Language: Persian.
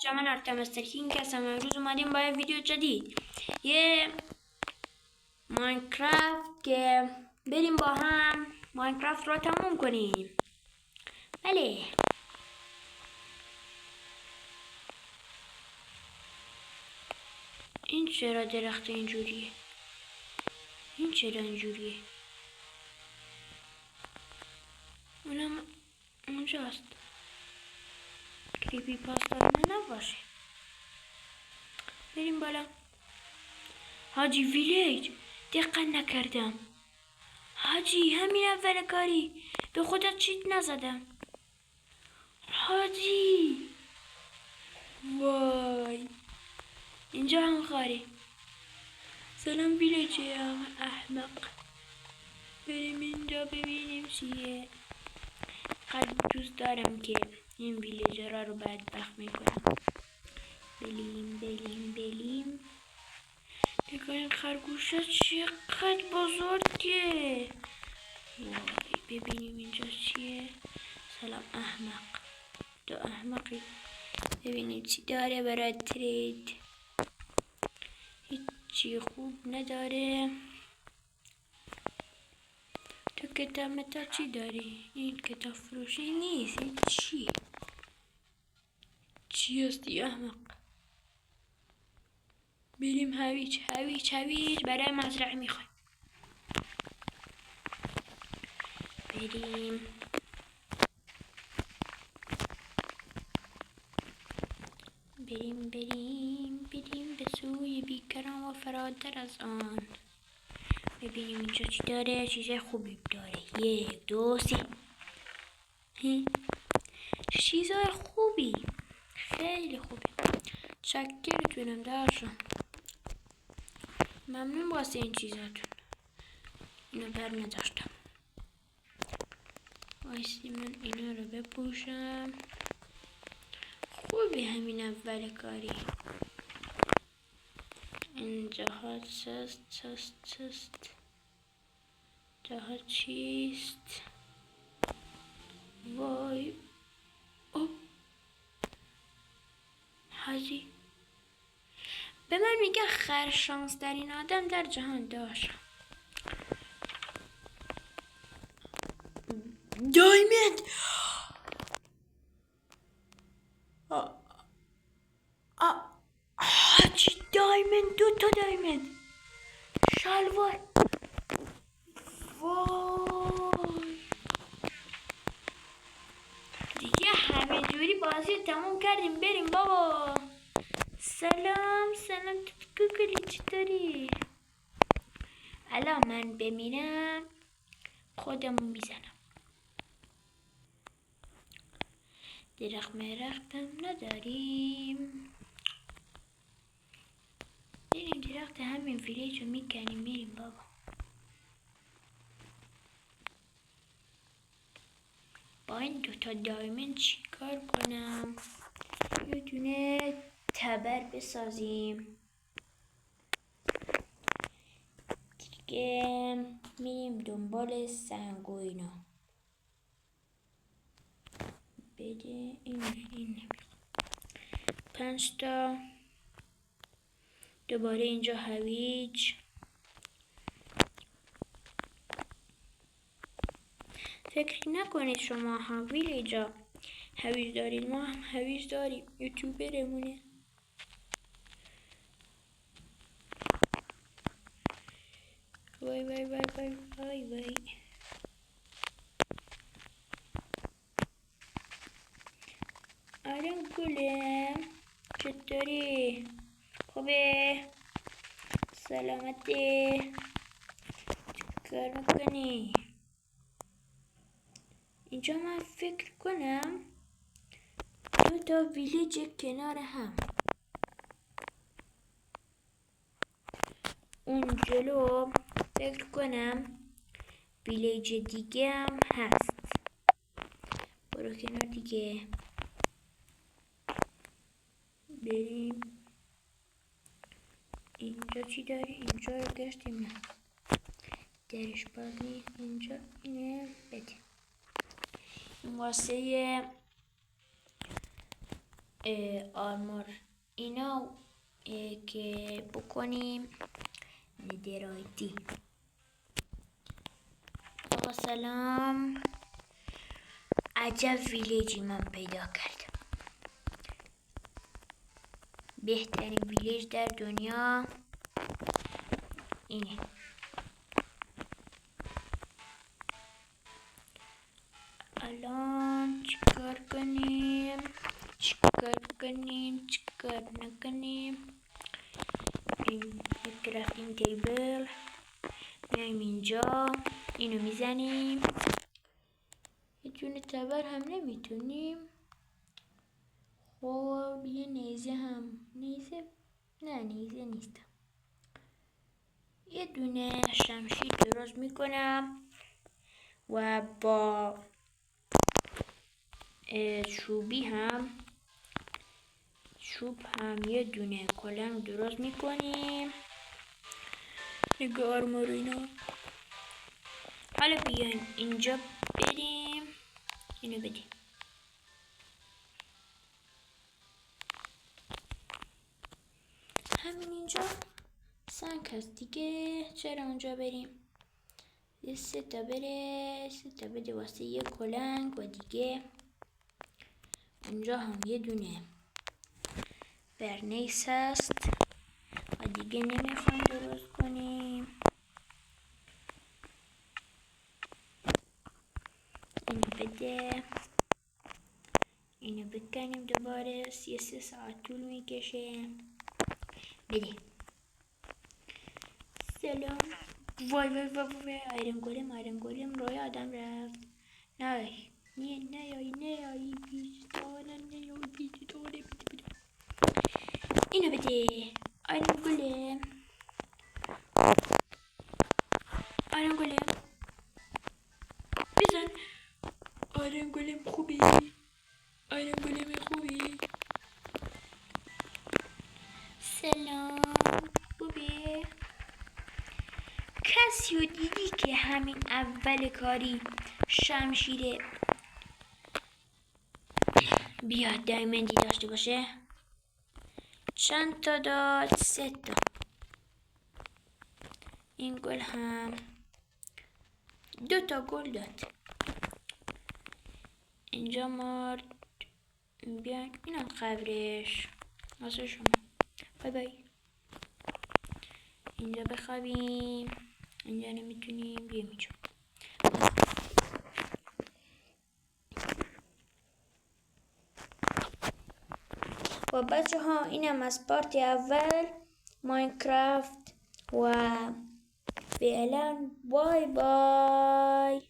من ارتم استرکینگ هستم. امروز اومدیم با یه ویدیو جدید، یه ماینکرافت که بریم با هم ماینکرافت رو تموم کنیم. بله، این چرا درخت اینجوریه؟ این چرا اینجوریه؟ اونم اونجاست. کریپی پاستا نباشه. بریم بالا. حاجی ویلیج دقت نکردم. حاجی همین اول کاری به خودت چیت نزدم. حاجی وای، اینجا هم خاره. سلام ویلیج احمق، بریم اینجا ببینیم چیه. قد دوست دارم که این ویلیجرها رو بدبخت میکنم. بریم نگاه این خرگوشه چقدر بزرگه. وای، ببینیم اینجا چیه. سلام احمق، تو احمقی. ببینیم چی داره برای ترید. هیچی خوب نداره. تو کتاب متا چی داری؟ این کتاب فروشی نیست. این چی هستی احمق؟ بریم هویج برای مزرعه میخوایم. بریم به سوی بیکران و فراتر از آن. ببینیم اینجا چی داره. چیز خوبی داره. 1 2 3 چیزای خوبی، خیلی خوبی. شکرتونم داشتم. ممنون واسه این چیزاتون. اینو بر نداشتم. وایسی من اینا رو بپوشم. خوبی همین اول کاری. اینجا ها چست جاها چیست؟ وای حاجی به من میگه خرشانس در این آدم در جهان داشت. دایمند حاجی دایمند، 2 تا دایمند شلوار. وای دیگه همه جوری بازی تموم کردیم. بریم بابا. سلام کوکلی چطوری؟ الان من بمیرم خودمو میزنم. درخت مرختم نداریم. بریم درخت همین ویلیج رو میکنیم. میریم بابا. با این 2 تا دایمند چی کار کنم؟ یه دونه تبر بسازیم دیگه. میریم دنبال سنگ و اینا. بده این نمیخوام. 5 تا دوباره اینجا هویج. فکر نکنید شما هم ویلیجا هویج دارید. ما هم هویج داریم. یوتیوبرمونه. وای آرام گلم چطوری؟ خوبه؟ سلامته؟ چیکار میکنی؟ اینجا من فکر کنم 2 تا ویلیج کنار هم. اون جلو فکر کنم ویلیج دیگه هم هست. برو کنار دیگه. بریم. اینجا چی داری؟ اینجا رو گشتیم نه درش باز نیست. اینجا اینه بده. واسه آرمور اینا که بکنیم ندرایتی. آقا سلام. عجب ویلیجی من پیدا کردم. بهترین ویلیج در دنیا اینه. الان چیکار کنیم؟ چیکار نکنیم؟ این کرافتینگ تیبل میایم اینجا، اینو میزنیم. یه دونه تبر هم نمیتونیم. خب یه نیزه هم، نیزه نیست. یه دونه شمشیر درست میکنم و با چوب هم یه دونه کلنگ درست میکنیم. نگاه آرمور اینا. حالا بیاین اینجا بریم، اینو بدیم. همین اینجا سنگ هست دیگه، چرا اونجا بریم؟ یه 3 تا بده واسه یه کلنگ. و دیگه اونجا هم یه دونه برنیس هست و دیگه نمیخوام درست کنیم. اینو بده، اینو بکنیم دوباره. 3 ساعت طول میکشه. بده. سلام. وای آیرن گولم روی آدم رفت. نیای بیستانه اینو بده. آیرن گولم بزن. آیرن گولم خوبی. سلام. خوبی؟ کسی رو دیدی که همین اول کاری شمشیر بیاد دایمندی داشته باشه؟ چند تا داد؟ 3 تا. این گل هم 2 تا گل داد. اینجا مرد. بیاین اینم قبرش واسه شما. بای. اینجا بخوابیم. اینجا نمیتونیم بیایم اینجا. و بچه ها اینم از پارت اول ماینکرافت و فعلا بای.